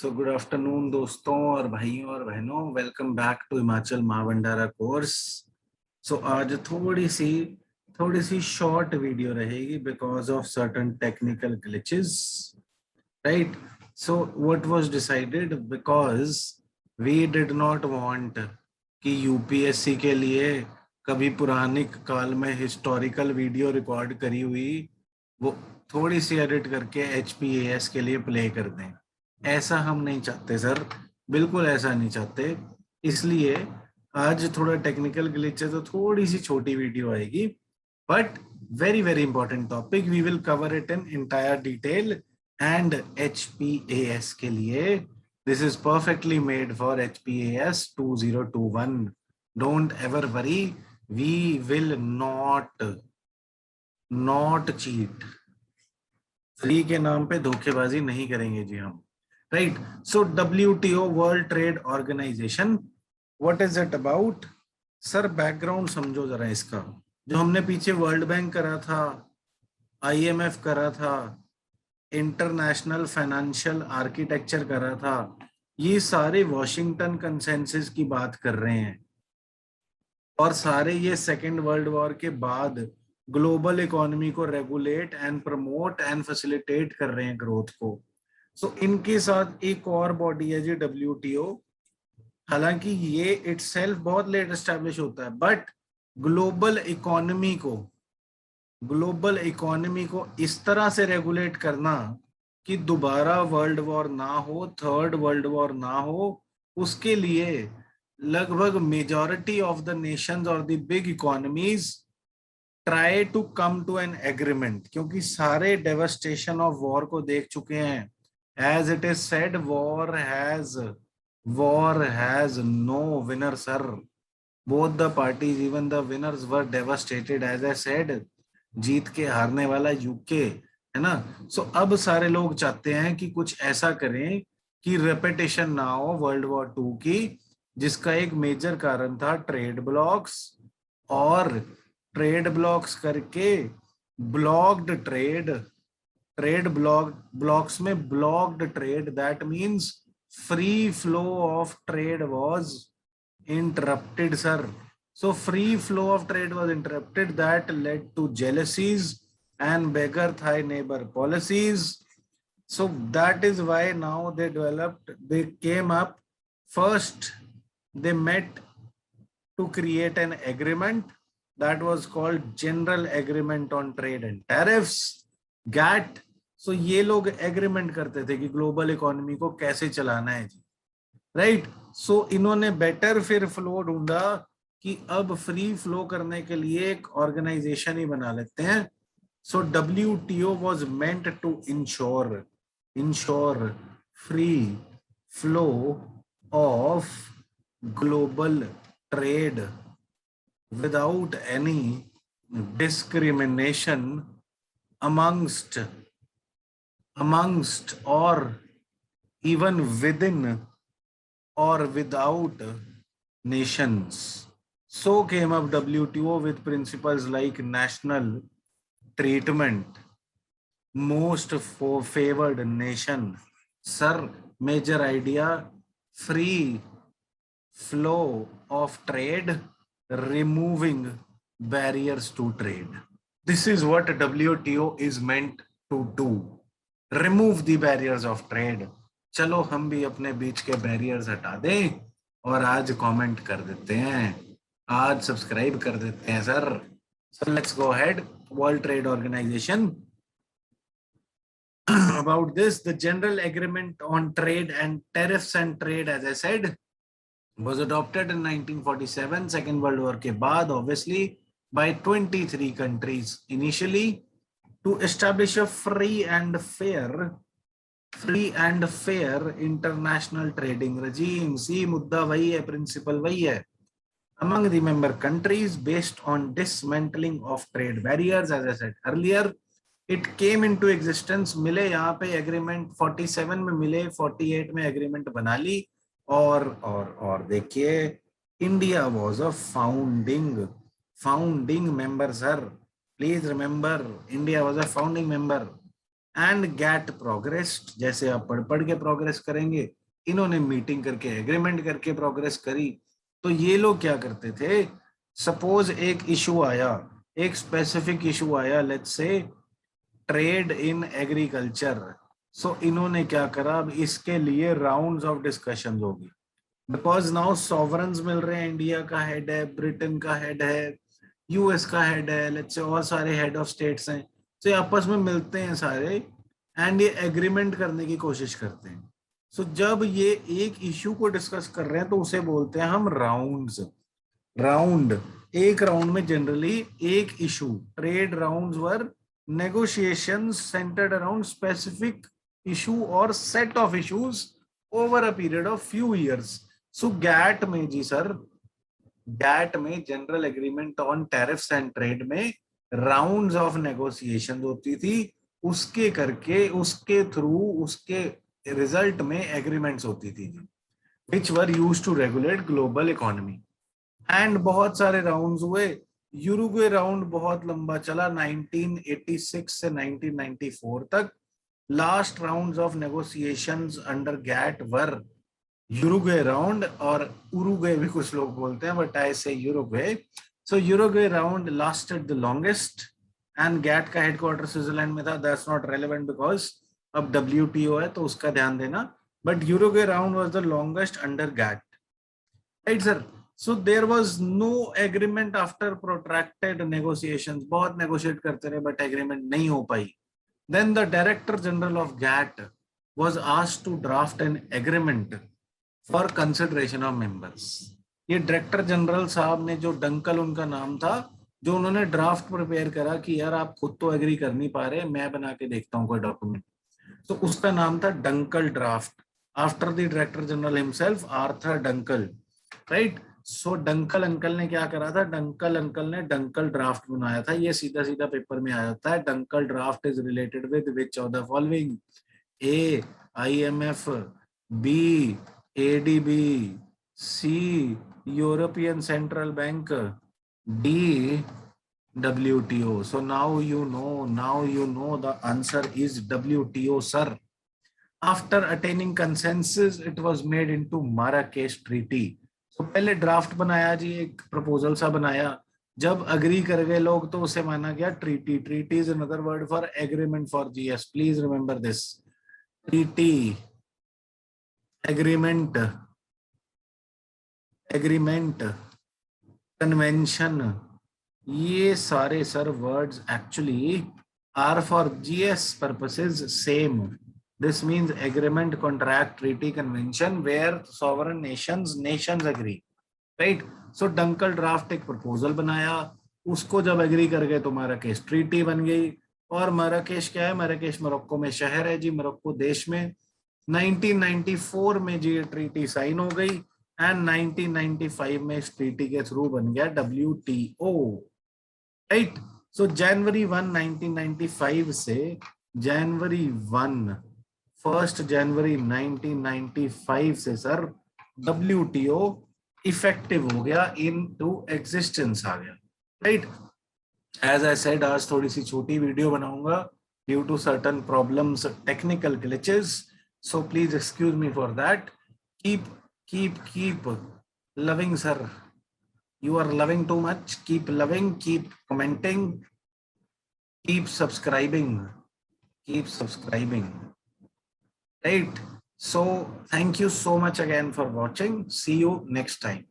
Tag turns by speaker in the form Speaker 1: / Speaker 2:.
Speaker 1: So good afternoon दोस्तों और भाइयों और बहनों, welcome back to Himachal Mahabhandara course. So आज थोड़ी सी शॉर्ट वीडियो रहेगी because of certain technical glitches, right? So what was decided, because we did not want कि यूपीएससी के लिए कभी पुरानी काल में हिस्टोरिकल वीडियो रिकॉर्ड करी हुई वो थोड़ी सी एडिट करके एचपीएएस के लिए प्ले कर दें। ऐसा हम नहीं चाहते सर, बिल्कुल ऐसा नहीं चाहते। इसलिए आज थोड़ा टेक्निकल ग्लिच है तो थोड़ी सी छोटी वीडियो आएगी, but very very important topic. We will cover it in entire detail and HPAS के लिए this is perfectly made for HPAS 2021। Don't ever worry, we will not cheat. Free के नाम पे धोखेबाजी नहीं करेंगे जी हम, right? So WTO, world trade organisation, what is it about? Sir background समझो जरा इसका। जो हमने पीछे वर्ल्ड बैंक करा था, IMF करा था, इंटरनेशनल फाइनेंशियल आर्किटेक्चर करा था, ये सारे वॉशिंगटन कंसेंसस की बात कर रहे हैं और सारे ये सेकेंड वर्ल्ड वॉर के बाद ग्लोबल इकोनॉमी को regulate and promote and facilitate कर रहे हैं ग्रोथ को। सो इनके साथ एक और बॉडी है जी WTO। हालांकि ये इटसेल्फ बहुत लेट एस्टेब्लिश होता है, बट ग्लोबल इकोनॉमी को इस तरह से रेगुलेट करना कि दोबारा वर्ल्ड वॉर ना हो, थर्ड वर्ल्ड वॉर ना हो, उसके लिए लगभग मेजॉरिटी ऑफ द नेशंस और the big economies try to come to an agreement, क्योंकि सारे डेवस्टेशन ऑफ वॉर को देख चुके हैं। As it is said, war has no winner sir. Both the parties, even the winners, were devastated. As I said, जीत के हारने वाला यूके है ना। सो अब सारे लोग चाहते हैं कि कुछ ऐसा करें कि रेपिटेशन ना हो वर्ल्ड वॉर 2 की, जिसका एक मेजर कारण था ट्रेड ब्लॉक्स। और ट्रेड ब्लॉक्स करके ब्लॉक्ड ट्रेड ब्लॉक्स में blocked trade, that means free flow of trade was interrupted sir. So free flow of trade was interrupted, that led to jealousies and beggar thy neighbor policies. So that is why now they came up first, they met to create an agreement that was called General Agreement on Trade and Tariffs, GATT. So ये लोग agreement करते थे कि global economy को कैसे चलाना है जी, right? सो इन्होंने बेटर फिर फ्लो ढूंढा कि अब फ्री फ्लो करने के लिए एक ऑर्गेनाइजेशन ही बना लेते हैं। सो WTO was meant to ensure free flow of global trade without any discrimination amongst or even within or without nations. So came up WTO with principles like national treatment, most favored nation. Sir, major idea, free flow of trade, removing barriers to trade. This is what WTO is meant to do. Remove the barriers of trade. चलो हम भी अपने बीच के barriers हटा दें और आज comment कर देते हैं, आज सब्सक्राइब कर देते हैं sir. So let's go ahead. World trade organisation, about this, the general agreement on trade and tariffs and trade, as I said, was adopted in 1947, second world war के बाद, obviously, by 23 countries initially, to establish a free and fair international trading regime. सी मुद्दा वही है, principal वही है, among the member countries, based on dismantling of trade barriers. As I said earlier, it came into existence, मिले यहाँ पे agreement 47 में मिले, 48 में एग्रीमेंट बना ली। और देखिए, India was a founding member sir. Please remember, India was a founding member. And GATT progressed, जैसे आप पढ़ पढ़ के प्रोग्रेस करेंगे, इन्होंने मीटिंग करके एग्रीमेंट करके प्रोग्रेस करी। तो ये लोग क्या करते थे, सपोज एक इशू आया, एक स्पेसिफिक इशू आया, let's say trade in agriculture. So इन्होंने क्या करा, अब इसके लिए राउंड्स ऑफ डिस्कशन होगी, बिकॉज नाउ सॉवरन्स मिल रहे हैं, इंडिया का हेड है, ब्रिटेन का हेड है, यूएस का हेड है, लेट्स से और सारे हेड ऑफ स्टेट्स हैं, तो ये आपस में मिलते हैं सारे एंड ये एग्रीमेंट करने की कोशिश करते हैं। सो जब ये एक इश्यू को डिस्कस कर रहे हैं तो उसे बोलते हैं हम राउंड्स। राउंड, एक राउंड में जनरली एक issue, trade rounds were negotiations centered around specific issue or set of issues over a period of few years. So GATT में जी सर, GATT में general agreement on tariffs and trade में rounds of negotiation होती थी, उसके करके उसके through उसके result में एग्रीमेंट्स होती थी which were used to regulate global economy. And बहुत सारे राउंड्स हुए। यूरुग्वे राउंड बहुत लंबा चला, 1986 से 1994 तक। Last rounds of negotiations under GATT were Uruguay round, और उरुग्वे भी कुछ लोग बोलते हैं, but I say Uruguay. So Uruguay round lasted the longest and GATT का हेडक्वार्टर स्विट्जरलैंड में था। दैट्स नॉट रेलेवेंट बिकॉज अब WTO है तो उसका ध्यान देना, but Uruguay round was the longest under GATT, right sir. So there was no agreement after protracted negotiations. बहुत negotiate करते रहे but agreement नहीं हो पाई. Then the Director General of GATT was asked to draft an agreement for consideration of members. ये director general साहब ने, जो Dunkel उनका नाम था, जो उन्होंने ड्राफ्ट प्रिपेयर करा कि यार आप खुद तो एग्री कर नहीं पा रहे, मैं बना के देखता हूँ कोई डॉक्यूमेंट, तो उसका नाम था Dunkel draft, after the director general himself Arthur Dunkel, right. So Dunkel uncle ने क्या करा था, डंकल अंकल ने डंकल ड्राफ्ट बनाया था। ये सीधा सीधा पेपर में आ जाता है। Dunkel draft is related with which of the following, A IMF, B ADB, C European central bank, D WTO. So now you know the answer is WTO, sir. After attaining consensus, it was made into Marrakesh Treaty. तो पहले draft बनाया जी, एक proposal सा बनाया, जब agree कर गए लोग तो उसे माना गया treaty. Treaty is another word for agreement for GS, please remember this. Treaty, agreement, agreement, convention, ये सारे sir words actually are for GS purposes same. This means agreement, contract, treaty, convention where sovereign nations agree, right? So Dunkel draft एक proposal बनाया, उसको जब agree कर गए तो Marrakesh treaty बन गई। और माराकेश क्या है, माराकेश मोरक्को में शहर है जी, मोरक्को देश में। 1994 में जी ये ट्रीटी साइन हो गई एंड 1995 में इस ट्रीटी के थ्रू बन गया WTO, राइट। सो जनवरी 1, 1995 से जनवरी 1 जनवरी 1995 से सर WTO इफेक्टिव हो गया, इनटू एग्जिस्टेंस आ गया, राइट। एज आई सेड, आज थोड़ी सी छोटी वीडियो बनाऊंगा due to certain problems, technical glitches, so please excuse me for that. Keep loving sir, you are loving too much, keep loving, keep commenting, keep subscribing, right? So thank you so much again for watching. See you next time.